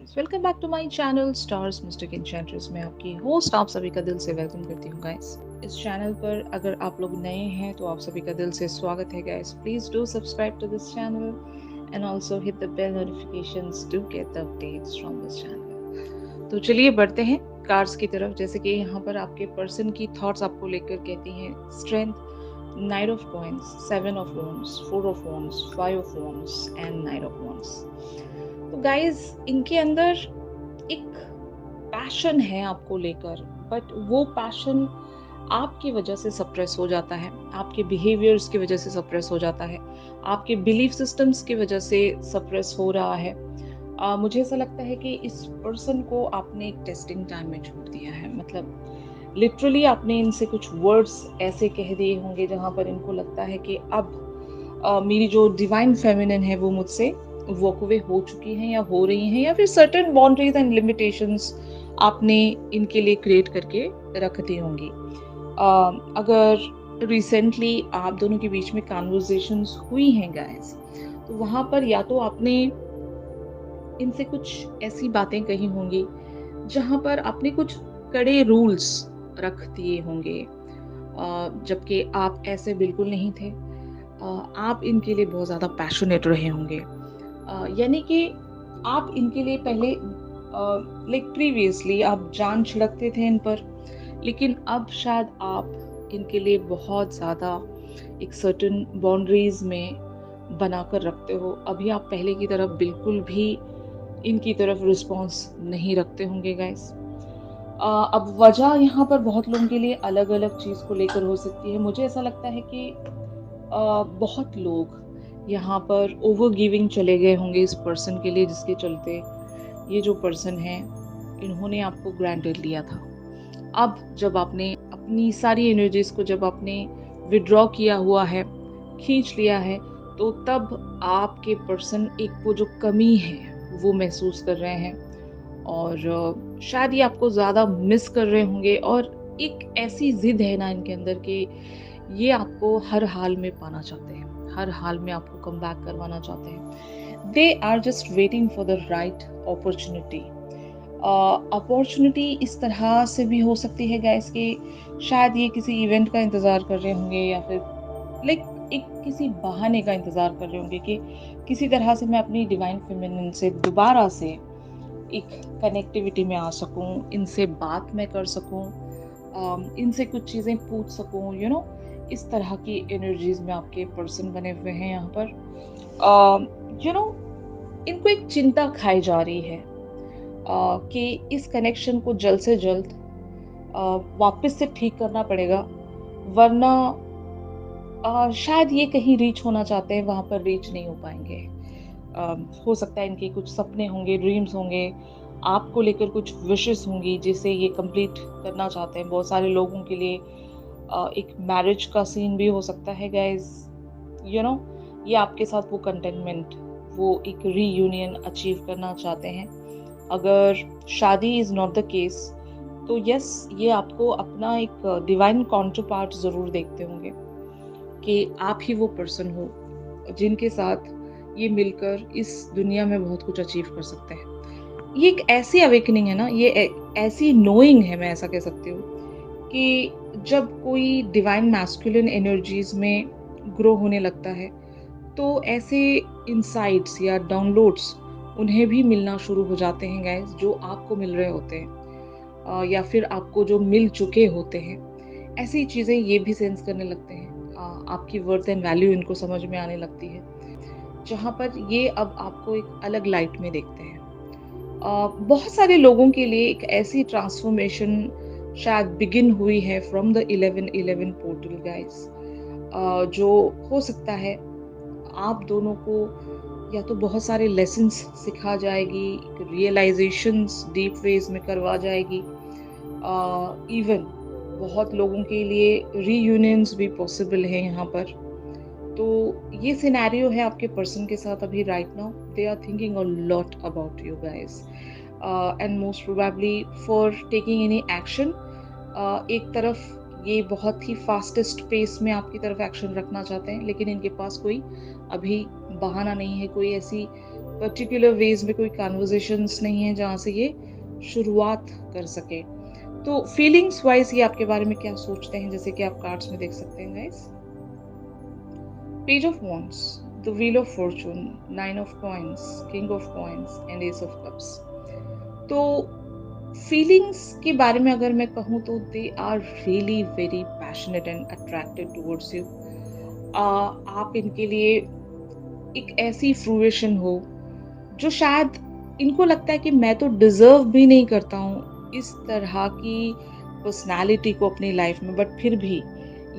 Guys, welcome back to my channel stars mystic enchantress. मैं आपकी host आप सभी का दिल से वेलकम करती हूँ गाइस। इस चैनल पर अगर आप लोग नए हैं तो आप सभी का दिल से स्वागत है guys. Please do subscribe to this channel and also hit the bell notifications to get the updates from this channel. तो चलिए बढ़ते हैं कार्ड्स की तरफ। जैसे कि यहाँ पर आपके पर्सन की थॉट्स आपको लेकर कहती हैं strength, night of coins, seven of wands, four of wands, five of wands and night of wands. तो गाइज इनके अंदर एक पैशन है आपको लेकर, बट वो पैशन आपकी वजह से सप्रेस हो जाता है, आपके बिहेवियर्स की वजह से सप्रेस हो जाता है, आपके बिलीफ सिस्टम्स की वजह से सप्रेस हो रहा है। मुझे ऐसा लगता है कि इस पर्सन को आपने एक टेस्टिंग टाइम में छोड़ दिया है। मतलब लिटरली आपने इनसे कुछ वर्ड्स ऐसे कह दिए होंगे जहां पर इनको लगता है कि अब मेरी जो डिवाइन फेमिनिन है वो मुझसे वॉक अवे हो चुकी हैं या हो रही हैं, या फिर सर्टेन बाउंड्रीज एंड लिमिटेशंस आपने इनके लिए क्रिएट करके रख दी होंगी। अगर रिसेंटली आप दोनों के बीच में कॉन्वर्जेशंस हुई हैं गाइस, तो वहां पर या तो आपने इनसे कुछ ऐसी बातें कही होंगी जहां पर आपने कुछ कड़े रूल्स रख दिए होंगे, जबकि आप ऐसे बिल्कुल नहीं थे। आप इनके लिए बहुत ज़्यादा पैशनेट रहे होंगे। यानी कि आप इनके लिए पहले लाइक प्रीवियसली आप जान छिड़कते थे इन पर, लेकिन अब शायद आप इनके लिए बहुत ज़्यादा एक सर्टेन बाउंड्रीज में बनाकर रखते हो। अभी आप पहले की तरफ बिल्कुल भी इनकी तरफ रिस्पॉन्स नहीं रखते होंगे गाइस। अब वजह यहाँ पर बहुत लोगों के लिए अलग अलग चीज़ को लेकर हो सकती है। मुझे ऐसा लगता है कि बहुत लोग यहाँ पर ओवर गिविंग चले गए होंगे इस पर्सन के लिए, जिसके चलते ये जो पर्सन है इन्होंने आपको ग्रांटेड लिया था। अब जब आपने अपनी सारी एनर्जीज को जब आपने विड्रॉ किया हुआ है, खींच लिया है, तो तब आपके पर्सन एक वो जो कमी है वो महसूस कर रहे हैं, और शायद ये आपको ज़्यादा मिस कर रहे होंगे। और एक ऐसी जिद है ना इनके अंदर कि ये आपको हर हाल में पाना चाहते हैं, हर हाल में आपको कम बैक करवाना चाहते हैं। They are just waiting for the right opportunity. Opportunity इस तरह से भी हो सकती है गाइस कि शायद ये किसी इवेंट का इंतज़ार कर रहे होंगे, या फिर लाइक एक किसी बहाने का इंतज़ार कर रहे होंगे कि किसी तरह से मैं अपनी डिवाइन फेमिनिन से दोबारा से एक कनेक्टिविटी में आ सकूं, इनसे बात मैं कर सकूं, इनसे कुछ चीज़ें पूछ सकूं, इस तरह की एनर्जीज में आपके पर्सन बने हुए हैं यहाँ पर। यू नो इनको एक चिंता खाई जा रही है कि इस कनेक्शन को जल्द से जल्द वापस से ठीक करना पड़ेगा, वरना शायद ये कहीं रीच होना चाहते हैं, वहां पर रीच नहीं हो पाएंगे। हो सकता है इनके कुछ सपने होंगे, ड्रीम्स होंगे, आपको लेकर कुछ विशेस होंगी जिसे ये कंप्लीट करना चाहते हैं। बहुत सारे लोगों के लिए एक मैरिज का सीन भी हो सकता है गाइस। यू नो ये आपके साथ वो कंटेनमेंट, वो एक रीयूनियन अचीव करना चाहते हैं। अगर शादी इज नॉट द केस, तो यस ये आपको अपना एक डिवाइन काउंटर पार्ट जरूर देखते होंगे कि आप ही वो पर्सन हो जिनके साथ ये मिलकर इस दुनिया में बहुत कुछ अचीव कर सकते हैं। ये एक ऐसी अवेकनिंग है ना, ये ऐसी नोइंग है, मैं ऐसा कह सकती हूँ कि जब कोई डिवाइन मैस्कुलिन एनर्जीज में ग्रो होने लगता है, तो ऐसे इंसाइट्स या डाउनलोड्स उन्हें भी मिलना शुरू हो जाते हैं गाइस, जो आपको मिल रहे होते हैं, या फिर आपको जो मिल चुके होते हैं। ऐसी चीज़ें ये भी सेंस करने लगते हैं। आपकी वर्थ एंड वैल्यू इनको समझ में आने लगती है, जहाँ पर ये अब आपको एक अलग लाइट में देखते हैं। बहुत सारे लोगों के लिए एक ऐसी ट्रांसफॉर्मेशन शायद बिगिन हुई है फ्रॉम द 1111 पोर्टल गाइस, जो हो सकता है आप दोनों को या तो बहुत सारे लेसन्स सिखा जाएगी, रियलाइजेशंस डीप वेज में करवा जाएगी। इवन बहुत लोगों के लिए रीयूनियंस भी पॉसिबल है यहाँ पर। तो ये सिनेरियो है आपके पर्सन के साथ अभी right now. They are thinking a lot about you guys, and most probably for taking any action. एक तरफ ये बहुत ही फास्टेस्ट पेस में आपकी तरफ एक्शन रखना चाहते हैं, लेकिन इनके पास कोई अभी बहाना नहीं है, कोई ऐसी पर्टिकुलर वेज में कोई कन्वर्सेशंस नहीं है जहाँ से ये शुरुआत कर सके। तो फीलिंग्स वाइज ये आपके बारे में क्या सोचते हैं, जैसे कि आप कार्ड्स में देख सकते हैं guys. Page of wands, the wheel of fortune, nine of coins, king of coins and ace of cups. तो फीलिंग्स के बारे में अगर मैं कहूँ तो they are really very passionate and attracted towards you. आप इनके लिए एक ऐसी फ्रूएशन हो जो शायद इनको लगता है कि मैं तो डिजर्व भी नहीं करता हूँ इस तरह की पर्सनालिटी को अपनी लाइफ में, बट फिर भी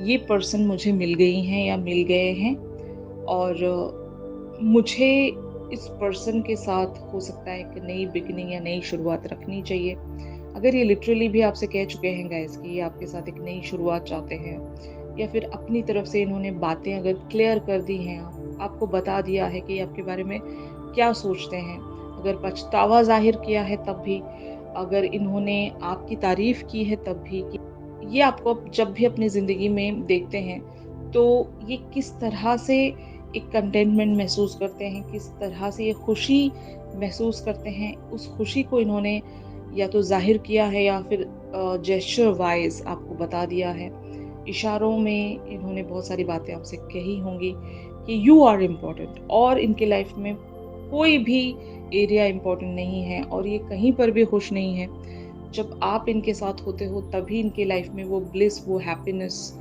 ये पर्सन मुझे मिल गई हैं या मिल गए हैं, और मुझे इस पर्सन के साथ हो सकता है एक नई बिगिनिंग या नई शुरुआत रखनी चाहिए। अगर ये लिटरली भी आपसे कह चुके हैं गाइस कि ये आपके साथ एक नई शुरुआत चाहते हैं, या फिर अपनी तरफ से इन्होंने बातें अगर क्लियर कर दी हैं, आपको बता दिया है कि आपके बारे में क्या सोचते हैं, अगर पछतावा जाहिर किया है तब भी, अगर इन्होंने आपकी तारीफ की है तब भी, कि ये आपको जब भी अपनी ज़िंदगी में देखते हैं तो ये किस तरह से एक कंटेंटमेंट महसूस करते हैं, किस तरह से ये खुशी महसूस करते हैं, उस खुशी को इन्होंने या तो ज़ाहिर किया है या फिर जेस्चर वाइज आपको बता दिया है। इशारों में इन्होंने बहुत सारी बातें आपसे कही होंगी कि यू आर इम्पोर्टेंट, और इनके लाइफ में कोई भी एरिया इम्पोर्टेंट नहीं है और ये कहीं पर भी खुश नहीं है। जब आप इनके साथ होते हो तभी इनके लाइफ में वो ब्लिस, वो हैप्पीनेस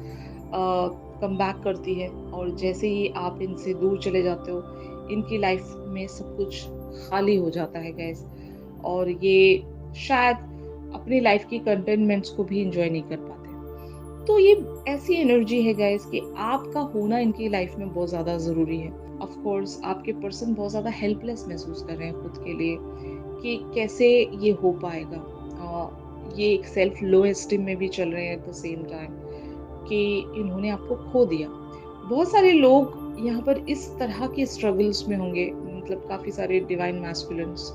कम बैक करती है, और जैसे ही आप इनसे दूर चले जाते हो इनकी लाइफ में सब कुछ खाली हो जाता है गैस, और ये शायद अपनी लाइफ की कंटेनमेंट्स को भी इंजॉय नहीं कर पाते। तो ये ऐसी एनर्जी है गाइस कि आपका होना इनकी लाइफ में बहुत ज़्यादा ज़रूरी है। ऑफ कोर्स आपके पर्सन बहुत ज़्यादा हेल्पलेस महसूस कर रहे हैं खुद के लिए कि कैसे ये हो पाएगा। ये एक सेल्फ लो एस्टीम में भी चल रहे हैं एट द सेम टाइम कि इन्होंने आपको खो दिया। बहुत सारे लोग यहाँ पर इस तरह के स्ट्रगल्स में होंगे, मतलब काफ़ी सारे डिवाइन मैस्कुलिन्स,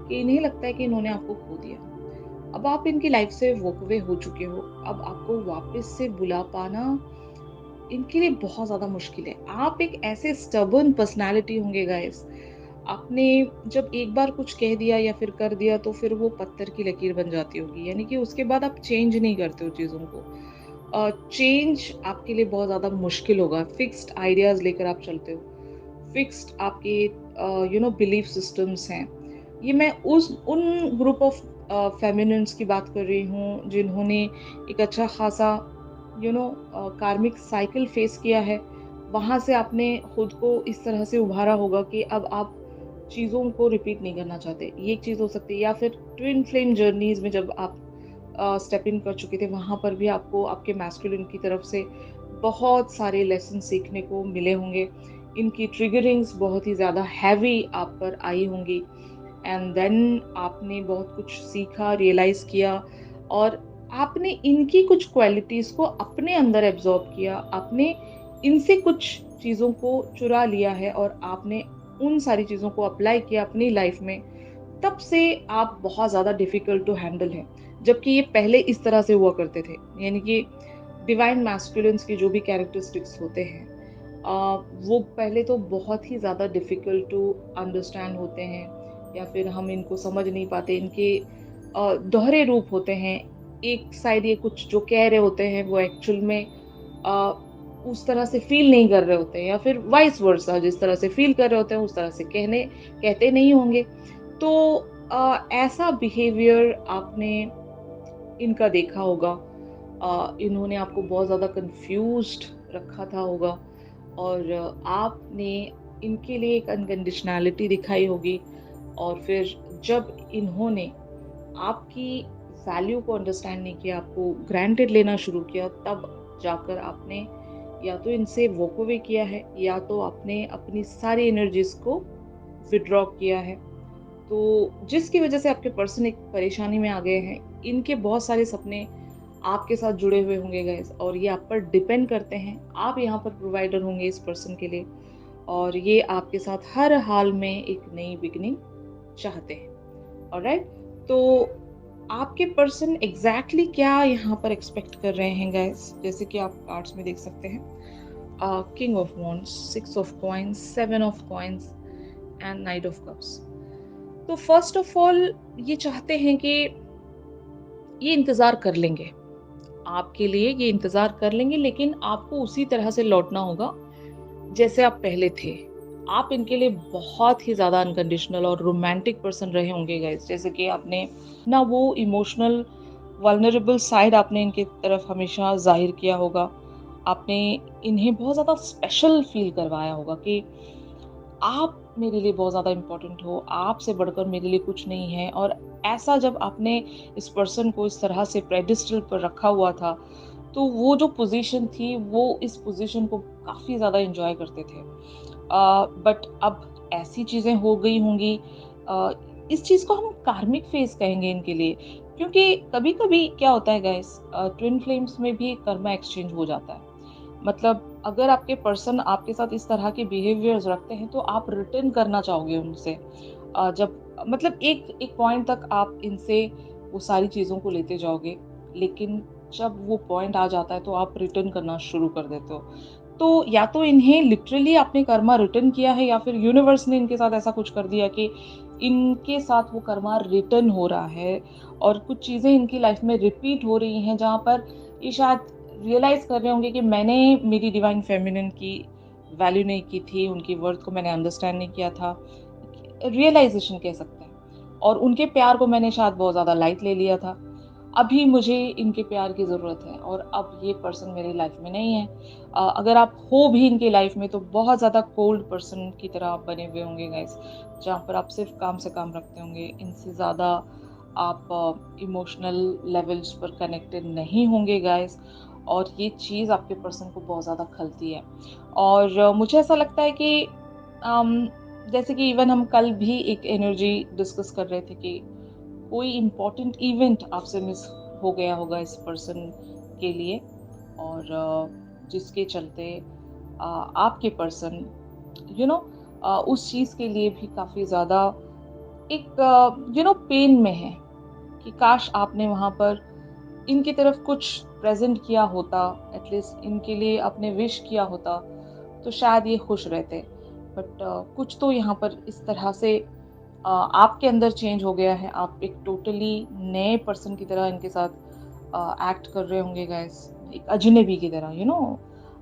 कि इन्हें लगता है कि इन्होंने आपको खो दिया। अब आप इनकी लाइफ से वॉक अवे हो चुके हो, अब आपको वापस से बुला पाना इनके लिए बहुत ज़्यादा मुश्किल है। आप एक ऐसे स्टबर्न पर्सनालिटी होंगे गाइस, आपने जब एक बार कुछ कह दिया या फिर कर दिया तो फिर वो पत्थर की लकीर बन जाती होगी, यानी कि उसके बाद आप चेंज नहीं करते हो चीज़ों को। चेंज आपके लिए बहुत ज़्यादा मुश्किल होगा। फिक्स्ड आइडियाज़ लेकर आप चलते हो, फिक्स्ड आपके बिलीफ सिस्टम्स हैं। ये मैं उन ग्रुप ऑफ फेमिनिन्स की बात कर रही हूँ जिन्होंने एक अच्छा खासा कार्मिक साइकिल फेस किया है। वहाँ से आपने खुद को इस तरह से उभारा होगा कि अब आप चीज़ों को रिपीट नहीं करना चाहते। ये एक चीज़ हो सकती है, या फिर ट्विन फ्लेम जर्नीज़ में जब आप स्टेप इन कर चुके थे, वहाँ पर भी आपको आपके मैस्कुलिन की तरफ से बहुत सारे लेसन सीखने को मिले होंगे। इनकी ट्रिगरिंग्स बहुत ही ज़्यादा हैवी आप पर आई होंगी, एंड देन आपने बहुत कुछ सीखा, रियलाइज़ किया, और आपने इनकी कुछ क्वालिटीज़ को अपने अंदर एब्जॉर्ब किया। आपने इनसे कुछ चीज़ों को चुरा लिया है और आपने उन सारी चीज़ों को अप्लाई किया अपनी लाइफ में। तब से आप बहुत ज़्यादा डिफ़िकल्ट टू हैंडल हैं, जबकि ये पहले इस तरह से हुआ करते थे। यानी कि डिवाइन मैस्कुलिन्स के जो भी कैरेक्टरिस्टिक्स होते हैं, वो पहले तो बहुत ही ज़्यादा डिफ़िकल्ट टू अंडरस्टैंड होते हैं, या फिर हम इनको समझ नहीं पाते। इनके दोहरे रूप होते हैं। एक साइड ये कुछ जो कह रहे होते हैं वो एक्चुअल में उस तरह से फ़ील नहीं कर रहे होते हैं, या फिर वाइस वर्सा, जिस तरह से फ़ील कर रहे होते हैं उस तरह से कहते नहीं होंगे। तो ऐसा बिहेवियर आपने इनका देखा होगा। इन्होंने आपको बहुत ज़्यादा कन्फ्यूज़्ड रखा था होगा, और आपने इनके लिए एक अनकंडीशनैलिटी दिखाई होगी, और फिर जब इन्होंने आपकी वैल्यू को अंडरस्टैंड नहीं किया, आपको ग्रांटेड लेना शुरू किया, तब जाकर आपने या तो इनसे वॉक अवे किया है, या तो आपने अपनी सारी एनर्जीज़ को विथड्रॉ किया है। तो जिसकी वजह से आपके पर्सन एक परेशानी में आ गए हैं। इनके बहुत सारे सपने आपके साथ जुड़े हुए होंगे गाइस, और ये आप पर डिपेंड करते हैं। आप यहाँ पर प्रोवाइडर होंगे इस पर्सन के लिए, और ये आपके साथ हर हाल में एक नई बिगिनिंग चाहते हैं। ऑलराइट, तो आपके पर्सन एग्जैक्टली क्या यहाँ पर एक्सपेक्ट कर रहे हैं गाइस, जैसे कि आप कार्ड्स में देख सकते हैं। King of wands, 6 of coins, 7 of coins and night of cups. तो फर्स्ट ऑफ ऑल ये चाहते हैं कि ये इंतज़ार कर लेंगे, आपके लिए ये इंतज़ार कर लेंगे, लेकिन आपको उसी तरह से लौटना होगा जैसे आप पहले थे। आप इनके लिए बहुत ही ज़्यादा अनकंडीशनल और रोमांटिक पर्सन रहे होंगे गाइस, जैसे कि आपने ना वो इमोशनल वल्नरेबल साइड आपने इनके तरफ हमेशा ज़ाहिर किया होगा। आपने इन्हें बहुत ज़्यादा स्पेशल फ़ील करवाया होगा कि आप मेरे लिए बहुत ज़्यादा इम्पोर्टेंट हो, आपसे बढ़कर मेरे लिए कुछ नहीं है। और ऐसा जब आपने इस पर्सन को इस तरह से पेडेस्टल पर रखा हुआ था, तो वो जो पोज़ीशन थी, वो इस पोज़ीशन को काफ़ी ज़्यादा एन्जॉय करते थे। बट अब ऐसी चीज़ें हो गई होंगी, अ, इस चीज़ को हम कार्मिक फेज़ कहेंगे इनके लिए, क्योंकि कभी-कभी क्या होता है गाइस, ट्विन फ्लेम्स में भी कर्मा एक्सचेंज हो जाता है। मतलब अगर आपके पर्सन आपके साथ इस तरह के बिहेवियर्स रखते हैं, तो आप रिटर्न करना चाहोगे उनसे। जब मतलब एक एक पॉइंट तक आप इनसे वो सारी चीज़ों को लेते जाओगे, लेकिन जब वो पॉइंट आ जाता है तो आप रिटर्न करना शुरू कर देते हो। तो या तो इन्हें लिटरली आपने कर्मा रिटर्न किया है, या फिर यूनिवर्स ने इनके साथ ऐसा कुछ कर दिया कि इनके साथ वो कर्मा रिटर्न हो रहा है, और कुछ चीज़ें इनकी लाइफ में रिपीट हो रही हैं, जहाँ पर ये शायद रियलाइज़ कर रहे होंगे कि मैंने मेरी डिवाइन फेमिनिन की वैल्यू नहीं की थी, उनकी वर्थ को मैंने अंडरस्टैंड नहीं किया था। रियलाइज़ेशन कह सकते हैं। और उनके प्यार को मैंने शायद बहुत ज़्यादा लाइट ले लिया था। अभी मुझे इनके प्यार की ज़रूरत है, और अब ये पर्सन मेरी लाइफ़ में नहीं है। अगर आप हो भी इनकी लाइफ़ में, तो बहुत ज़्यादा कोल्ड पर्सन की तरह आप बने हुए होंगे गाइज़, जहाँ पर आप सिर्फ़ काम से काम रखते होंगे। इनसे ज़्यादा आप इमोशनल लेवल्स पर कनेक्टेड नहीं होंगे गाइज़, और ये चीज़ आपके पर्सन को बहुत ज़्यादा खलती है। और मुझे ऐसा लगता है कि अम, जैसे कि इवन हम कल भी एक एनर्जी डिस्कस कर रहे थे कि कोई इम्पोर्टेंट इवेंट आपसे मिस हो गया होगा इस पर्सन के लिए, और जिसके चलते आपके पर्सन यू नो उस चीज़ के लिए भी काफ़ी ज़्यादा एक पेन में है कि काश आपने वहाँ पर इनकी तरफ कुछ प्रेज़ेंट किया होता, एटलीस्ट इनके लिए आपने विश किया होता, तो शायद ये खुश रहते। बट कुछ तो यहाँ पर इस तरह से आपके अंदर चेंज हो गया है। आप एक टोटली नए पर्सन की तरह इनके साथ एक्ट कर रहे होंगे गाइस, एक अजनबी की तरह,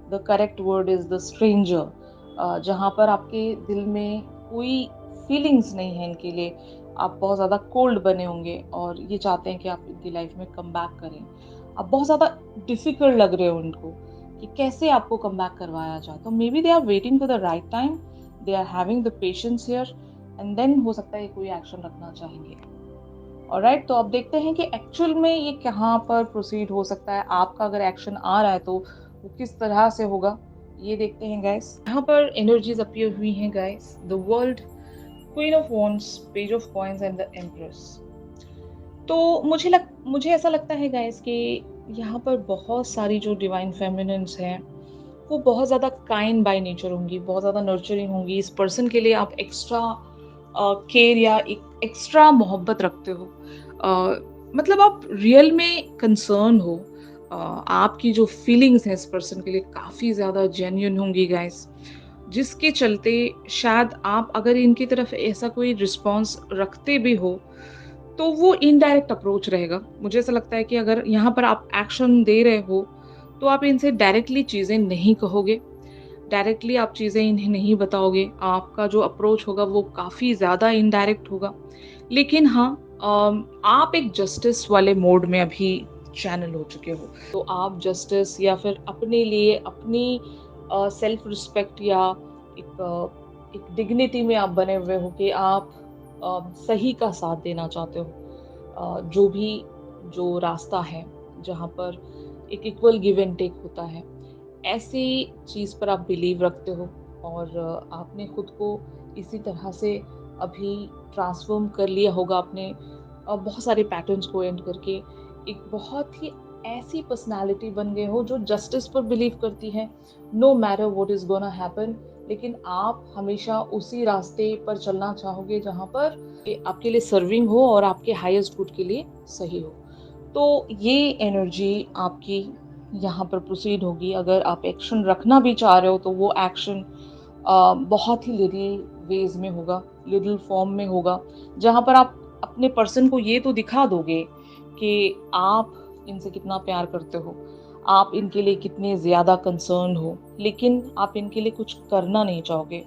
the correct word is the stranger. जहाँ पर आपके दिल में कोई फीलिंग्स नहीं है इनके लिए। आप बहुत ज़्यादा कोल्ड बने होंगे, और ये चाहते हैं कि आप इनकी लाइफ में कम बैक करें। आप बहुत ज़्यादा डिफ़िकल्ट लग रहे हो उनको कि कैसे आपको कम बैक करवाया जाए। तो maybe they are waiting for the right time, they are having the patience here, and then हो सकता है कोई एक्शन रखना चाहेंगे। ऑलराइट, तो अब देखते हैं कि एक्चुअल में ये कहाँ पर प्रोसीड हो सकता है। आपका अगर एक्शन आ रहा है, तो वो किस तरह से होगा, ये देखते हैं गाइस। यहाँ पर एनर्जीज अपीयर हुई हैं guys, the world, queen of wands, page of coins and the empress. तो मुझे ऐसा लगता है गाइस कि यहाँ पर बहुत सारी जो डिवाइन फेमिनिन्स हैं, वो बहुत ज़्यादा काइंड बाय नेचर होंगी, बहुत ज़्यादा नर्चरिंग होंगी। इस पर्सन के लिए आप एक्स्ट्रा केयर या एक एक्स्ट्रा मोहब्बत रखते हो। मतलब आप रियल में कंसर्न हो। आपकी जो फीलिंग्स हैं इस पर्सन के लिए काफ़ी ज़्यादा जेन्युइन होंगी गाइस, जिसके चलते शायद आप अगर इनकी तरफ ऐसा कोई रिस्पॉन्स रखते भी हो, तो वो इनडायरेक्ट अप्रोच रहेगा। मुझे ऐसा लगता है कि अगर यहाँ पर आप एक्शन दे रहे हो, तो आप इनसे डायरेक्टली चीज़ें नहीं कहोगे, डायरेक्टली आप चीज़ें इन्हें नहीं बताओगे। आपका जो अप्रोच होगा वो काफ़ी ज़्यादा इनडायरेक्ट होगा। लेकिन हाँ, आप एक जस्टिस वाले मोड में अभी चैनल हो चुके हो। तो आप जस्टिस या फिर अपने लिए अपनी सेल्फ रिस्पेक्ट या एक डिग्निटी में आप बने हुए हो कि आप सही का साथ देना चाहते हो। जो भी जो रास्ता है, जहाँ पर एक इक्वल गिव एंड टेक होता है, ऐसी चीज़ पर आप बिलीव रखते हो। और आपने खुद को इसी तरह से अभी ट्रांसफ़ॉर्म कर लिया होगा अपने बहुत सारे पैटर्न्स को एंड करके, एक बहुत ही ऐसी पर्सनैलिटी बन गए हो जो जस्टिस पर बिलीव करती है, no matter what is gonna happen. लेकिन आप हमेशा उसी रास्ते पर चलना चाहोगे जहाँ पर आपके लिए सर्विंग हो और आपके हाईएस्ट गुड के लिए सही हो। तो ये एनर्जी आपकी यहाँ पर प्रोसीड होगी। अगर आप एक्शन रखना भी चाह रहे हो, तो वो एक्शन बहुत ही लिटिल वेज में होगा, लिटिल फॉर्म में होगा, जहाँ पर आप अपने पर्सन को ये तो दिखा दोगे कि आप इनसे कितना प्यार करते हो, आप इनके लिए कितने ज़्यादा कंसर्न्ड हो, लेकिन आप इनके लिए कुछ करना नहीं चाहोगे।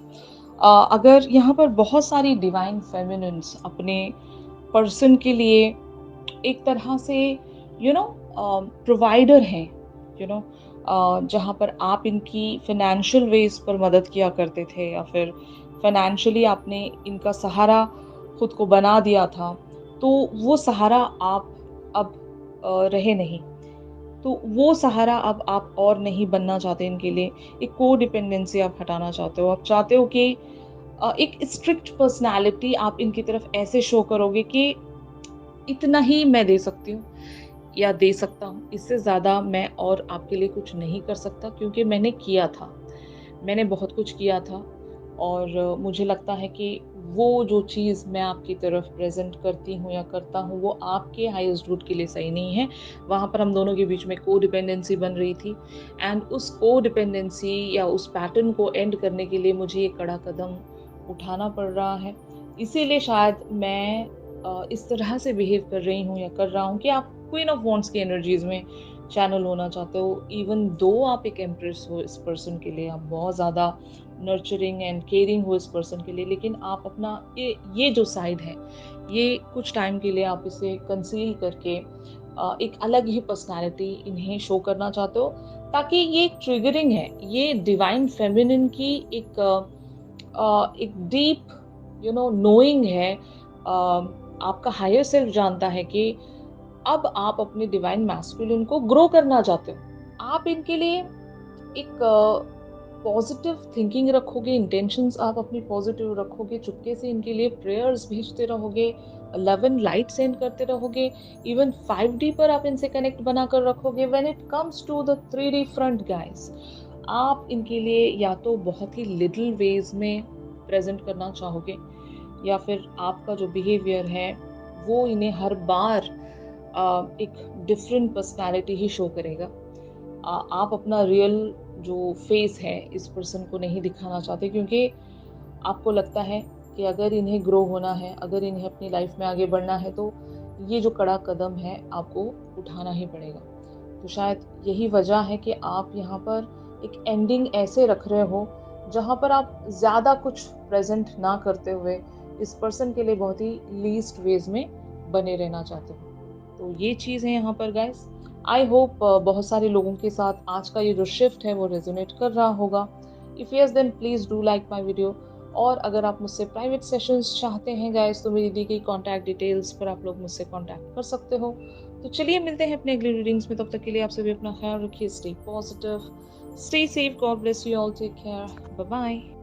अगर यहाँ पर बहुत सारी डिवाइन फेमिनिन्स अपने पर्सन के लिए एक तरह से प्रोवाइडर हैं, जहाँ पर आप इनकी फाइनेंशियल वेज पर मदद किया करते थे, या फिर फाइनेंशियली आपने इनका सहारा खुद को बना दिया था, तो वो सहारा आप अब रहे नहीं। तो वो सहारा अब आप और नहीं बनना चाहते इनके लिए। एक कोडिपेंडेंसी आप हटाना चाहते हो। आप चाहते हो कि एक स्ट्रिक्ट पर्सनैलिटी आप इनकी तरफ ऐसे शो करोगे कि इतना ही मैं दे सकती हूँ या दे सकता हूँ। इससे ज़्यादा मैं और आपके लिए कुछ नहीं कर सकता, क्योंकि मैंने किया था। मैंने बहुत कुछ किया था, और मुझे लगता है कि वो जो चीज़ मैं आपकी तरफ प्रेज़ेंट करती हूँ या करता हूँ, वो आपके हाईएस्ट गुड के लिए सही नहीं है। वहाँ पर हम दोनों के बीच में कोडिपेंडेंसी बन रही थी, एंड उस कोडिपेंडेंसी या उस पैटर्न को एंड करने के लिए मुझे ये कड़ा कदम उठाना पड़ रहा है। इसीलिए शायद मैं इस तरह से बिहेव कर रही हूँ या कर रहा हूँ कि आप क्वीन ऑफ वॉन्ड्स की एनर्जीज़ में चैनल होना चाहते हो। इवन दो आप एक एम्प्रेस हो इस पर्सन के लिए, आप बहुत ज़्यादा नर्चरिंग एंड केयरिंग हो इस पर्सन के लिए, लेकिन आप अपना ये जो साइड है, ये कुछ टाइम के लिए आप इसे कंसील करके एक अलग ही पर्सनालिटी इन्हें शो करना चाहते हो, ताकि ये एक ट्रिगरिंग है। ये डिवाइन फेमिनिन की एक डीप नोइंग है। आपका हायर सेल्फ जानता है कि अब आप अपने डिवाइन मैस्कुलिन को ग्रो करना चाहते हो। आप इनके लिए एक पॉजिटिव थिंकिंग रखोगे, इंटेंशंस आप अपनी पॉजिटिव रखोगे, चुपके से इनके लिए प्रेयर्स भेजते रहोगे, 11 लाइट सेंड करते रहोगे, इवन 5D पर आप इनसे कनेक्ट बनाकर रखोगे। When it comes to the 3D front guys, आप इनके लिए या तो बहुत ही लिटिल वेज में प्रेजेंट करना चाहोगे, या फिर आपका जो बिहेवियर है वो इन्हें हर बार एक डिफरेंट पर्सनालिटी ही शो करेगा। आप अपना रियल जो फेस है इस पर्सन को नहीं दिखाना चाहते, क्योंकि आपको लगता है कि अगर इन्हें ग्रो होना है, अगर इन्हें अपनी लाइफ में आगे बढ़ना है, तो ये जो कड़ा कदम है आपको उठाना ही पड़ेगा। तो शायद यही वजह है कि आप यहाँ पर एक एंडिंग ऐसे रख रहे हो जहाँ पर आप ज़्यादा कुछ प्रेजेंट ना करते हुए इस पर्सन के लिए बहुत ही लीस्ट वेज में बने रहना चाहते हो। तो ये चीज़ है यहाँ पर गाइस। आई होप बहुत सारे लोगों के साथ आज का ये जो शिफ्ट है वो रेजोनेट कर रहा होगा। If yes then please do like my video. और अगर आप मुझसे प्राइवेट सेशंस चाहते हैं गाइस, तो मेरी दी गई कॉन्टैक्ट डिटेल्स पर आप लोग मुझसे कॉन्टैक्ट कर सकते हो। तो चलिए मिलते हैं अपने अगली रीडिंग्स में। तब तक के लिए आप सभी अपना ख्याल रखिए। Stay positive, stay safe, god bless you all, take care, bye bye.